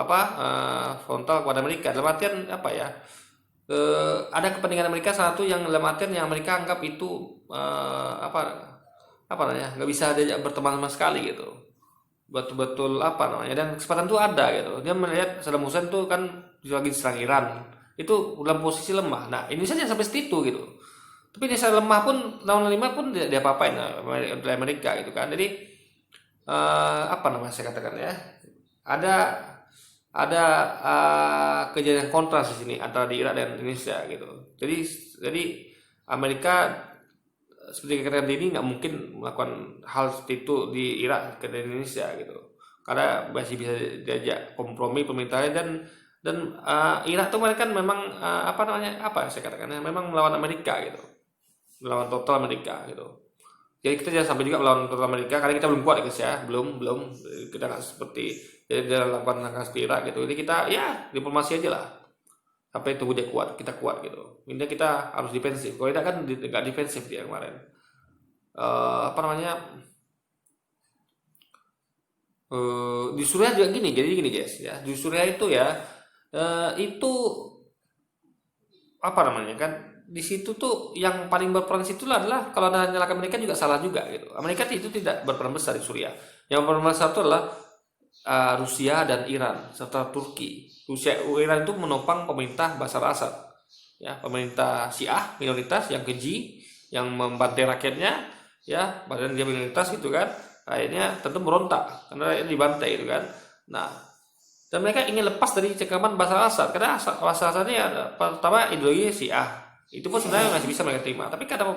frontal kepada Amerika. Dalam artian apa ya? Ada kepentingan Amerika satu yang dalam artian yang Amerika anggap itu apa namanya, nggak bisa diajak berteman sama sekali gitu, betul-betul apa namanya, dan kesempatan itu ada gitu. Dia melihat Saddam Hussein tuh kan lagi diserang Iran, itu dalam posisi lemah. Nah, Indonesia jangan sampai situ gitu. Tapi Indonesia lemah pun tahun 5 pun dia apa-apain oleh Amerika gitu kan. Jadi apa namanya saya katakan ya, ada ada kejadian kontras di sini antara di Irak dan Indonesia gitu. Jadi Amerika seperti katakan ini nggak mungkin melakukan hal seperti itu di Irak ke Indonesia gitu, karena masih bisa diajak kompromi pemerintahnya. Dan Irak tuh mereka kan memang saya katakan ya, memang melawan Amerika gitu, melawan total Amerika gitu. Jadi kita jangan sampai juga melawan total Amerika, karena kita belum kuat guys ya, belum kita nggak seperti jadi dalam melakukan langkah seperti Irak gitu. Jadi kita ya diplomasi aja lah sampai tunggu dia kuat, kita kuat gitu. Intinya kita harus defensif. Kalau tidak kan nggak defensif dia kemarin. Di Suriah juga gini, jadi gini guys ya. Di Suriah itu ya itu apa namanya kan? Di situ tuh yang paling berperan situ adalah kalau ada nyalakan Amerika juga salah juga gitu. Amerika itu tidak berperan besar di Suriah. Yang berperan besar itu adalah Rusia dan Iran serta Turki. Iran itu menopang pemerintah Bashar Assad, ya, pemerintah Syiah minoritas yang keji, yang membantai rakyatnya, ya, badan dia minoritas gitu kan. Akhirnya tentu berontak karena rakyatnya dibantai gitu kan. Nah, dan mereka ingin lepas dari cengkraman Bashar Assad karena Bashar Assad ini pertama ideologi Syiah. Itu pun sebenarnya masih bisa mereka terima, tapi karena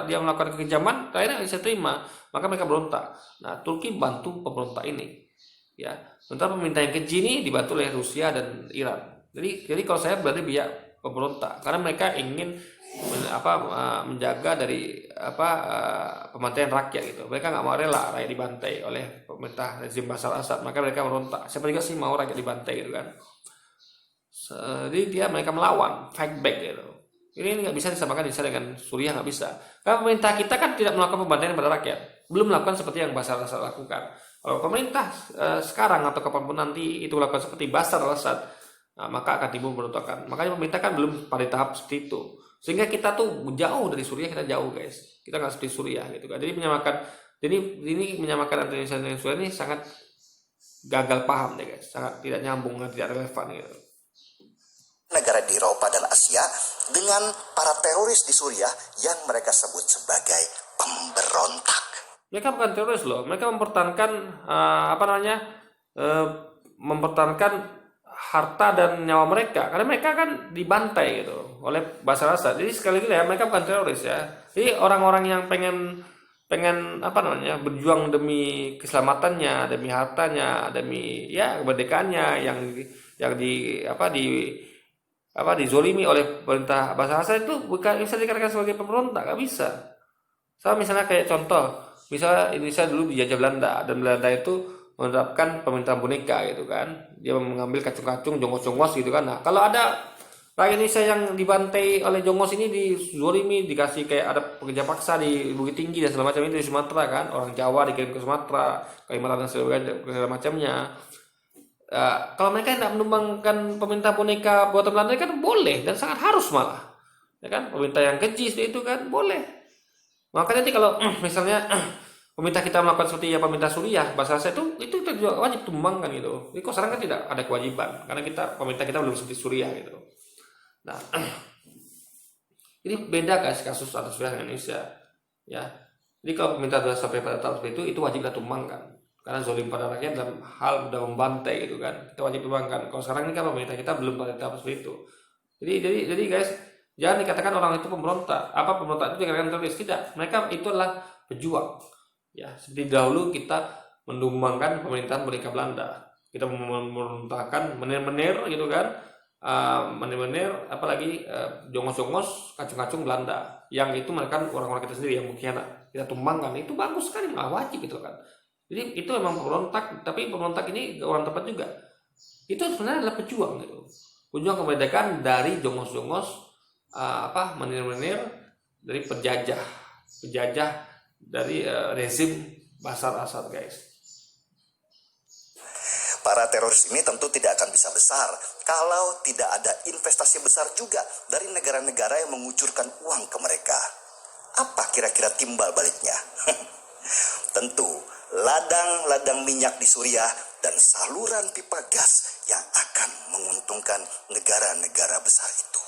dia melakukan kekejaman, akhirnya bisa terima, maka mereka berontak. Nah, Turki bantu pemberontak ini, ya. Sementara pemerintah yang keji ini dibantu oleh Rusia dan Iran. Jadi kalau saya berarti pihak pemberontak, karena mereka ingin menjaga dari pembantaian rakyat gitu. Mereka nggak mau rela rakyat dibantai oleh pemerintah rezim Bashar Assad, maka mereka berontak. Siapa juga sih mau rakyat dibantai gitu kan? Jadi mereka melawan, fight back gitu. Ini nggak bisa disamakan Indonesia dengan Suriah, nggak bisa. Karena pemerintah kita kan tidak melakukan pembantaian pada rakyat, belum melakukan seperti yang Bashar Assad lakukan. Kalau pemerintah sekarang atau kapanpun nanti itu lakukan seperti Bashar Assad, maka akan timbul pemberontakan. Makanya pemerintah kan belum pada tahap seperti itu. Sehingga kita tuh jauh dari Suriah, kita jauh guys. Kita nggak seperti Suriah gitu kan. Jadi menyamakan antara Indonesia dan Suriah ini sangat gagal paham deh guys, sangat tidak nyambung dan tidak relevan gitu. Negara di Eropa dan Asia dengan para teroris di Suriah yang mereka sebut sebagai pemberontak. Mereka bukan teroris loh, mereka mempertahankan mempertahankan harta dan nyawa mereka, karena mereka kan dibantai gitu oleh Bashar Assad. Jadi sekali lagi ya, mereka bukan teroris ya. Jadi orang-orang yang pengen berjuang demi keselamatannya, demi hartanya, demi ya kemerdekaannya yang dizolimi oleh pemerintah Bashar Assad itu bukan bisa dikatakan sebagai pemberontak, nggak bisa. Sama misalnya kayak contoh, misalnya Indonesia dulu dijajah Belanda, dan Belanda itu menerapkan pemerintahan boneka gitu kan. Dia mengambil kacung-kacung, jongos-jongos gitu kan. Nah, kalau ada rakyat Indonesia yang dibantai oleh jongos ini, dizolimi, dikasih kayak ada pekerja paksa di Bukit Tinggi dan segala macam itu di Sumatera kan, orang Jawa dikirim ke Sumatera, Kalimantan dan segala macamnya. Kalau mereka tidak menumbangkan pemerintah boneka buatan Belanda kan boleh dan sangat harus malah, ya kan, pemerintah yang keji seperti itu kan boleh. Makanya nanti kalau misalnya pemerintah kita melakukan seperti ya pemerintah Suriah, Bashar Assad itu juga wajib tumbangkan gitu. Jadi kok sekarang kan tidak ada kewajiban karena pemerintah kita belum seperti Suriah gitu. Nah, ini beda guys kasus antara Suriah dan Indonesia, ya. Jadi kalau pemerintah sudah sampai pada tahap seperti itu wajib kita tumbangkan. Karena zolim pada rakyat dalam hal sudah membantai gitu kan, kita wajib tumbangkan. Kalau sekarang ini kan pemerintah kita belum pada tahap seperti itu. Jadi guys, jangan dikatakan orang itu pemberontak. Pemberontak itu dikatakan teroris? Tidak, mereka itu adalah pejuang. Ya, seperti dahulu kita menumbangkan pemerintahan boneka Belanda. Kita memberontakkan menir-menir gitu kan. Menir-menir apalagi jongos-jongos kacung-kacung Belanda. Yang itu mereka orang-orang kita sendiri yang mengkhianat. Kita tumbangkan, itu bagus sekali, malah wajib gitu kan. Jadi itu memang pemberontak, tapi pemberontak ini orang tepat juga. Itu sebenarnya adalah pejuang gitu. Pejuang kemerdekaan dari jongos-jongos menir-menir dari penjajah dari rezim Bashar Assad guys. Para teroris ini tentu tidak akan bisa besar kalau tidak ada investasi besar juga dari negara-negara yang mengucurkan uang ke mereka. Apa kira-kira timbal baliknya? Tentu ladang-ladang minyak di Suriah dan saluran pipa gas yang akan menguntungkan negara-negara besar itu.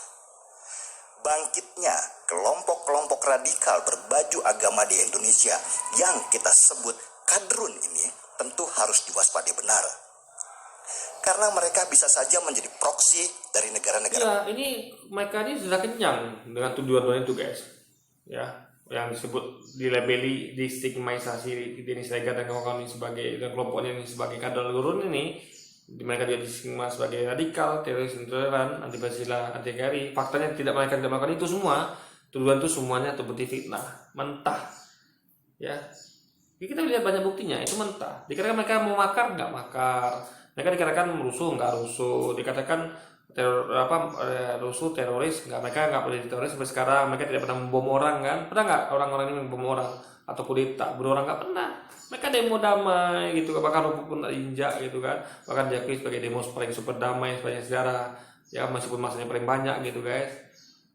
Bangkitnya kelompok-kelompok radikal berbaju agama di Indonesia yang kita sebut kadrun ini tentu harus diwaspadai benar. Karena mereka bisa saja menjadi proksi dari negara-negara. Ya, ini mereka ini sudah kenyang dengan tuduhan-tuduhan itu guys. Ya, yang disebut dilabeli, distigmatisasi Denny Siregar dan kawan-kawan ini sebagai, dan kelompoknya ini sebagai kadrun ini, mereka juga distigma sebagai radikal, teroris, intoleran, anti Pancasila, anti NKRI. Faktanya mereka tidak melakukan itu semua. Tuduhan itu semuanya terbukti fitnah, mentah. Ya, kita lihat banyak buktinya itu mentah. Dikatakan mereka mau makar, nggak makar. Mereka dikatakan rusuh, nggak rusuh. Dikatakan rusuh, teroris, nggak, mereka nggak pernah teroris sampai sekarang. Mereka tidak pernah membom orang kan? Pernah nggak orang-orang ini membom orang atau kudeta bunuh orang? Nggak pernah. Mereka demo damai gitu, bahkan rumput pun tak injak gitu kan, bahkan diakui sebagai demo paling super damai sepanjang sejarah ya, meskipun masanya paling banyak gitu guys,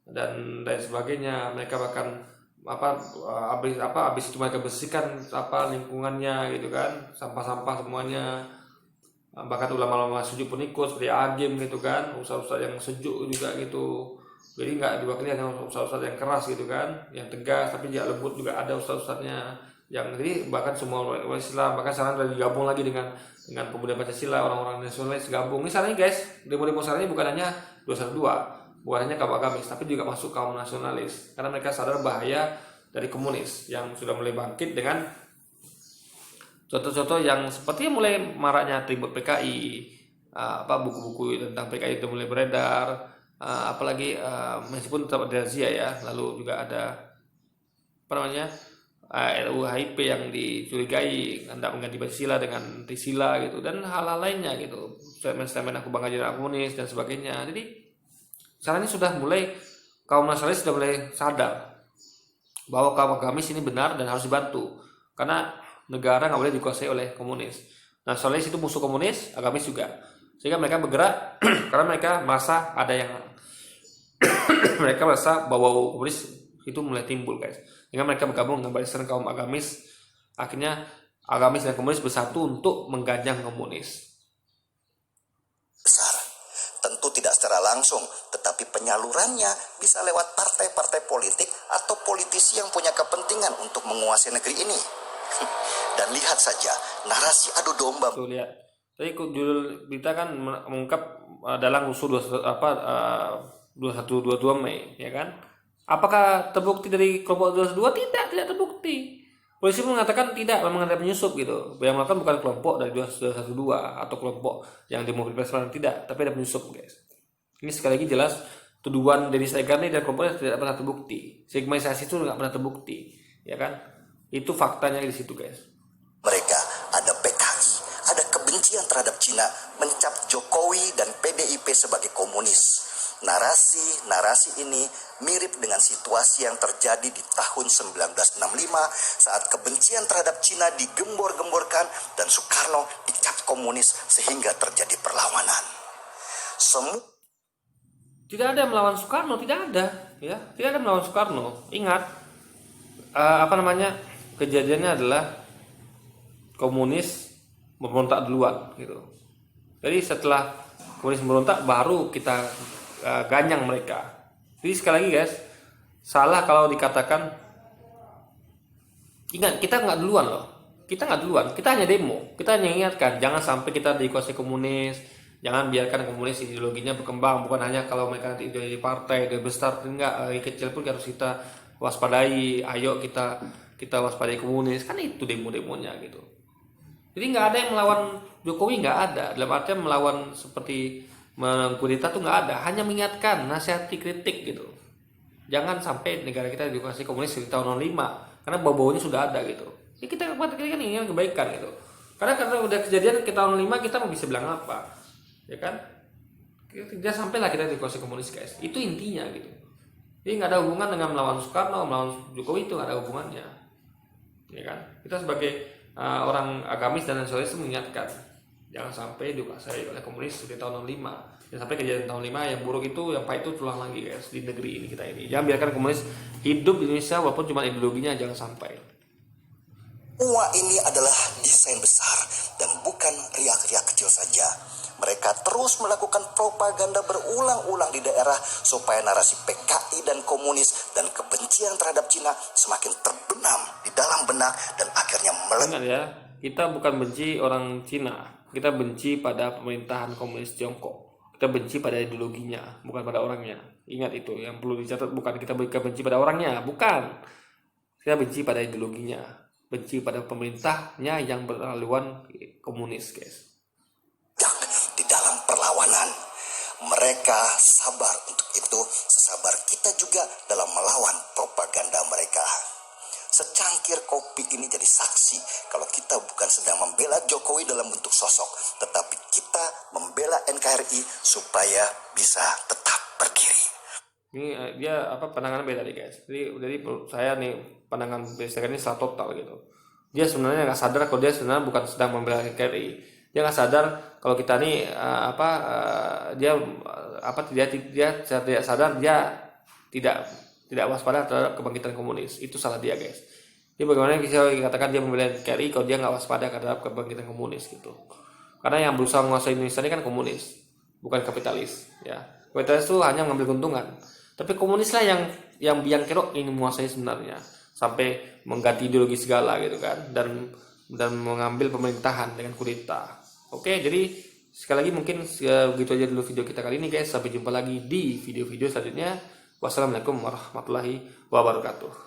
dan lain sebagainya. Mereka bahkan habis itu mereka bersihkan lingkungannya gitu kan, sampah-sampah semuanya. Bahkan ulama-ulama sejuk pun ikut seperti Agim gitu kan, ustaz-ustaz yang sejuk juga gitu. Jadi nggak diwakili hanya ustaz-ustaz yang keras gitu kan, yang tegas, tapi juga lembut juga ada ustaz-ustaznya. Yang jadi bahkan semua orang Islam, bahkan sekarang sudah digabung lagi dengan pemuda Pancasila, orang-orang nasionalis gabung. Ini sekarang guys, demo-demo sekarang ini bukan hanya 212, bukan hanya kaum agamis, tapi juga masuk kaum nasionalis, karena mereka sadar bahaya dari komunis yang sudah mulai bangkit dengan contoh-contoh yang seperti mulai maraknya atribut PKI, buku-buku tentang PKI itu mulai beredar, apalagi meskipun tetap ada razia ya, lalu juga ada RUU HIP yang dicurigai hendak mengganti Pancasila dengan Trisila gitu, dan hal-hal lainnya gitu, statement-statement aku bangga jadi komunis dan sebagainya. Jadi sekarang ini sudah mulai kaum nasionalis sudah mulai sadar bahwa kaum agamis ini benar dan harus dibantu, karena negara nggak boleh dikuasai oleh komunis. Nasionalis itu musuh komunis, agamis juga, sehingga mereka bergerak karena mereka merasa ada yang mereka merasa bahwa komunis itu mulai timbul guys, sehingga mereka bergabung dengan barisan kaum agamis. Akhirnya agamis dan komunis bersatu untuk mengganjang komunis Besar. Tentu tidak secara langsung, tetapi penyalurannya bisa lewat partai-partai politik atau politisi yang punya kepentingan untuk menguasai negeri ini. Dan lihat saja narasi adu domba. tuh lihat tadi judul berita kan mengungkap dalam rusuh 2122 Mei ya kan. Apakah terbukti dari kelompok 212? Tidak terbukti. Polisi mengatakan tidak, memang ada penyusup gitu. Yang melakukan bukan kelompok dari 212 atau kelompok yang demo pilpres tidak, tapi ada penyusup guys. Ini sekali lagi jelas tuduhan dari Siregar dan kelompoknya tidak pernah terbukti. Stigmatisasi itu nggak pernah terbukti, ya kan? Itu faktanya di situ guys. Mereka ada PKI, ada kebencian terhadap Cina, mencap Jokowi dan PDIP sebagai komunis. Narasi ini mirip dengan situasi yang terjadi di tahun 1965 saat kebencian terhadap Cina digembor-gemborkan dan Soekarno dicap komunis sehingga terjadi perlawanan. Tidak ada yang melawan Soekarno, tidak ada, ya, tidak ada melawan Soekarno. Ingat, kejadiannya adalah komunis memberontak duluan, gitu. Jadi setelah komunis memberontak, baru kita ganyang mereka. Jadi sekali lagi guys, salah kalau dikatakan, ingat kita nggak duluan loh, kita hanya demo, kita hanya ingatkan, jangan sampai kita dikuasai komunis. Jangan biarkan komunis ideologinya berkembang, bukan hanya kalau mereka nanti ideologi partai udah besar, enggak, kecil pun harus kita waspadai. Ayo kita waspadai komunis, kan itu demo-demonya gitu. Jadi nggak ada yang melawan Jokowi, nggak ada. Dalam artian melawan seperti mengkudeta tuh nggak ada, hanya mengingatkan, nasihati, kritik gitu. Jangan sampai negara kita dikuasai komunis di tahun 65, karena bau-baunya sudah ada gitu. Jadi kita kan ingin kebaikan gitu. Karena udah kejadian kita tahun 5, kita mau bisa bilang apa? Ya kan, tidak sampailah kita dikuasai komunis guys, itu intinya gitu. Jadi nggak ada hubungan dengan melawan Soekarno, melawan Jokowi, itu nggak ada hubungannya, ya kan. Kita sebagai orang agamis dan nasionalis mengingatkan, Jangan sampai dikuasai oleh komunis di tahun 65. Jangan sampai kejadian tahun 5 yang buruk itu, yang pahit itu terulang lagi guys di negeri ini kita ini. Jangan biarkan komunis hidup di Indonesia walaupun cuma ideologinya, jangan sampai. Semua ini adalah desain besar dan bukan riak-riak kecil saja. Mereka terus melakukan propaganda berulang-ulang di daerah supaya narasi PKI dan komunis dan kebencian terhadap Cina semakin terbenam di dalam benak dan akhirnya meledak. Ingat ya, kita bukan benci orang Cina, kita benci pada pemerintahan komunis Tiongkok. Kita benci pada ideologinya, bukan pada orangnya. Ingat itu, yang perlu dicatat, bukan kita benci pada orangnya, bukan. Kita benci pada ideologinya, benci pada pemerintahnya yang berhaluan komunis, guys. Di dalam perlawanan, mereka sabar untuk itu, sesabar kita juga dalam melawan propaganda mereka. Secangkir kopi ini jadi saksi kalau kita bukan sedang membela Jokowi dalam bentuk sosok, tetapi kita membela NKRI supaya bisa tetap berdiri. Ini dia pandangan beda nih guys. Jadi saya nih pandangan berdasarkan ini salah total gitu. Dia sebenarnya nggak sadar kalau dia sebenarnya bukan sedang membela NKRI. Dia nggak sadar kalau kita nih dia tidak sadar dia tidak waspada terhadap kebangkitan komunis. Itu salah dia guys. Dia bagaimana bisa dikatakan dia membela NKRI kalau dia nggak waspada terhadap kebangkitan komunis gitu. Karena yang berusaha menguasai Indonesia ini kan komunis, bukan kapitalis. Ya, kapitalis itu hanya mengambil keuntungan. Tapi komunis lah yang biang kerok ini menguasai sebenarnya, sampai mengganti ideologi segala gitu kan, dan mengambil pemerintahan dengan kudeta. Oke, jadi sekali lagi mungkin begitu aja dulu video kita kali ini guys. Sampai jumpa lagi di video-video selanjutnya. Wassalamualaikum warahmatullahi wabarakatuh.